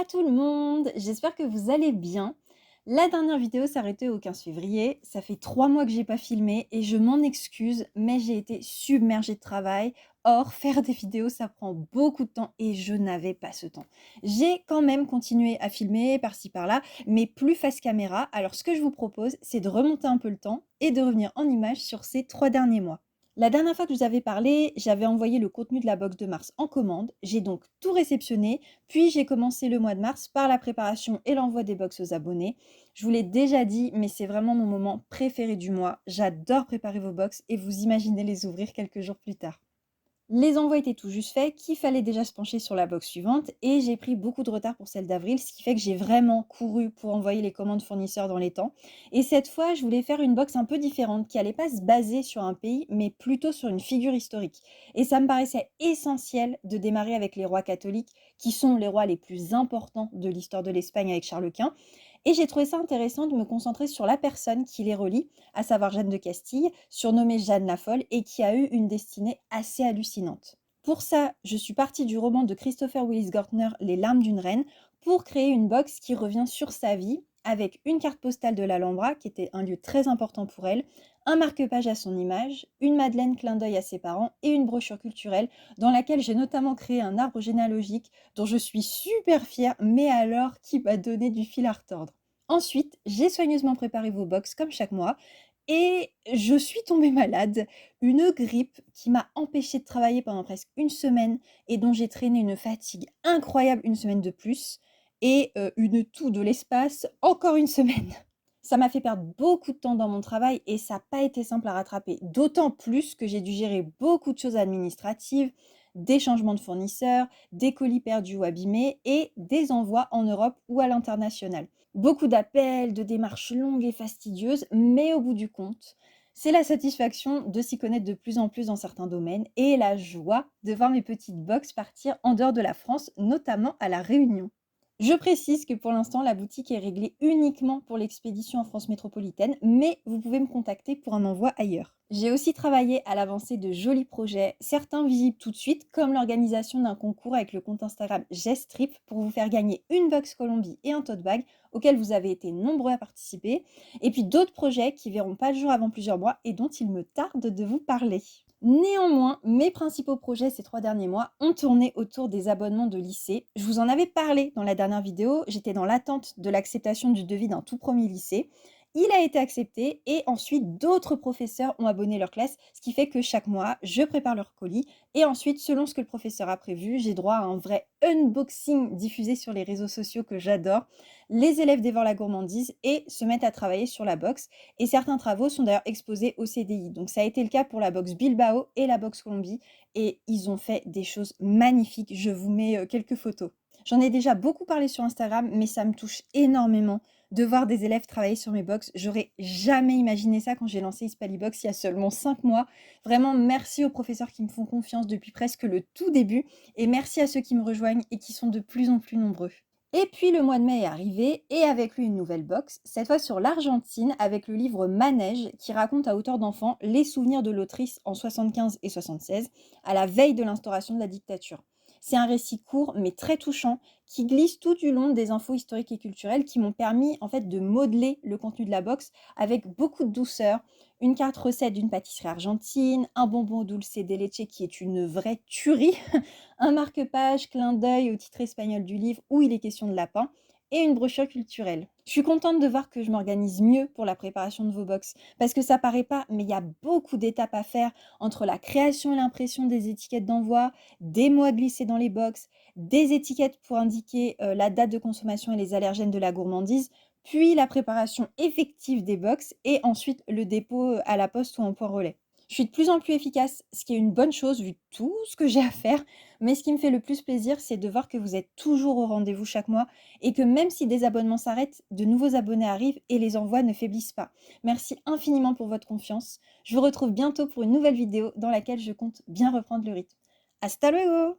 Hola tout le monde, j'espère que vous allez bien. La dernière vidéo s'arrêtait au 15 février, ça fait 3 mois que j'ai pas filmé et je m'en excuse, mais j'ai été submergée de travail. Or, faire des vidéos, ça prend beaucoup de temps et je n'avais pas ce temps. J'ai quand même continué à filmer par-ci par-là, mais plus face caméra. Alors ce que je vous propose, c'est de remonter un peu le temps et de revenir en images sur ces 3 derniers mois. La dernière fois que je vous avais parlé, j'avais envoyé le contenu de la box de mars en commande. J'ai donc tout réceptionné, puis j'ai commencé le mois de mars par la préparation et l'envoi des box aux abonnés. Je vous l'ai déjà dit, mais c'est vraiment mon moment préféré du mois. J'adore préparer vos box et vous imaginez les ouvrir quelques jours plus tard. Les envois étaient tout juste faits, qu'il fallait déjà se pencher sur la box suivante et j'ai pris beaucoup de retard pour celle d'avril, ce qui fait que j'ai vraiment couru pour envoyer les commandes fournisseurs dans les temps. Et cette fois, je voulais faire une box un peu différente qui allait pas se baser sur un pays, mais plutôt sur une figure historique. Et ça me paraissait essentiel de démarrer avec les rois catholiques, qui sont les rois les plus importants de l'histoire de l'Espagne avec Charles Quint. Et j'ai trouvé ça intéressant de me concentrer sur la personne qui les relie, à savoir Jeanne de Castille, surnommée Jeanne la Folle, et qui a eu une destinée assez hallucinante. Pour ça, je suis partie du roman de Christopher Willis Gortner, Les larmes d'une reine, pour créer une box qui revient sur sa vie, avec une carte postale de l'Alhambra, qui était un lieu très important pour elle, un marque-page à son image, une madeleine clin d'œil à ses parents et une brochure culturelle dans laquelle j'ai notamment créé un arbre généalogique dont je suis super fière, mais alors qui m'a donné du fil à retordre. Ensuite, j'ai soigneusement préparé vos box comme chaque mois et je suis tombée malade, une grippe qui m'a empêchée de travailler pendant presque une semaine et dont j'ai traîné une fatigue incroyable une semaine de plus et une toux de l'espace encore une semaine. Ça m'a fait perdre beaucoup de temps dans mon travail et ça n'a pas été simple à rattraper. D'autant plus que j'ai dû gérer beaucoup de choses administratives, des changements de fournisseurs, des colis perdus ou abîmés et des envois en Europe ou à l'international. Beaucoup d'appels, de démarches longues et fastidieuses, mais au bout du compte, c'est la satisfaction de s'y connaître de plus en plus dans certains domaines et la joie de voir mes petites box partir en dehors de la France, notamment à La Réunion. Je précise que pour l'instant, la boutique est réglée uniquement pour l'expédition en France métropolitaine, mais vous pouvez me contacter pour un envoi ailleurs. J'ai aussi travaillé à l'avancée de jolis projets, certains visibles tout de suite, comme l'organisation d'un concours avec le compte Instagram Gestrip pour vous faire gagner une box Colombie et un tote bag auquel vous avez été nombreux à participer, et puis d'autres projets qui verront pas le jour avant plusieurs mois et dont il me tarde de vous parler. Néanmoins, mes principaux projets ces 3 derniers mois ont tourné autour des abonnements de lycée. Je vous en avais parlé dans la dernière vidéo, j'étais dans l'attente de l'acceptation du devis d'un tout premier lycée. Il a été accepté et ensuite d'autres professeurs ont abonné leur classe, ce qui fait que chaque mois, je prépare leur colis et ensuite, selon ce que le professeur a prévu, j'ai droit à un vrai unboxing diffusé sur les réseaux sociaux que j'adore. Les élèves dévorent la gourmandise et se mettent à travailler sur la box et certains travaux sont d'ailleurs exposés au CDI. Donc ça a été le cas pour la box Bilbao et la box Colombie et ils ont fait des choses magnifiques. Je vous mets quelques photos. J'en ai déjà beaucoup parlé sur Instagram, mais ça me touche énormément de voir des élèves travailler sur mes box. J'aurais jamais imaginé ça quand j'ai lancé Hispalibox il y a seulement 5 mois. Vraiment, merci aux professeurs qui me font confiance depuis presque le tout début et merci à ceux qui me rejoignent et qui sont de plus en plus nombreux. Et puis le mois de mai est arrivé et avec lui une nouvelle box, cette fois sur l'Argentine avec le livre Manège qui raconte à hauteur d'enfant les souvenirs de l'autrice en 75 et 76 à la veille de l'instauration de la dictature. C'est un récit court mais très touchant qui glisse tout du long des infos historiques et culturelles qui m'ont permis en fait de modeler le contenu de la box avec beaucoup de douceur, une carte recette d'une pâtisserie argentine, un bonbon dulce de leche qui est une vraie tuerie, un marque-page clin d'œil au titre espagnol du livre où il est question de lapin et une brochure culturelle. Je suis contente de voir que je m'organise mieux pour la préparation de vos box parce que ça paraît pas, mais il y a beaucoup d'étapes à faire entre la création et l'impression des étiquettes d'envoi, des mots à glisser dans les box, des étiquettes pour indiquer la date de consommation et les allergènes de la gourmandise, puis la préparation effective des box et ensuite le dépôt à la poste ou en point relais. Je suis de plus en plus efficace, ce qui est une bonne chose vu tout ce que j'ai à faire, mais ce qui me fait le plus plaisir, c'est de voir que vous êtes toujours au rendez-vous chaque mois et que même si des abonnements s'arrêtent, de nouveaux abonnés arrivent et les envois ne faiblissent pas. Merci infiniment pour votre confiance. Je vous retrouve bientôt pour une nouvelle vidéo dans laquelle je compte bien reprendre le rythme. Hasta luego!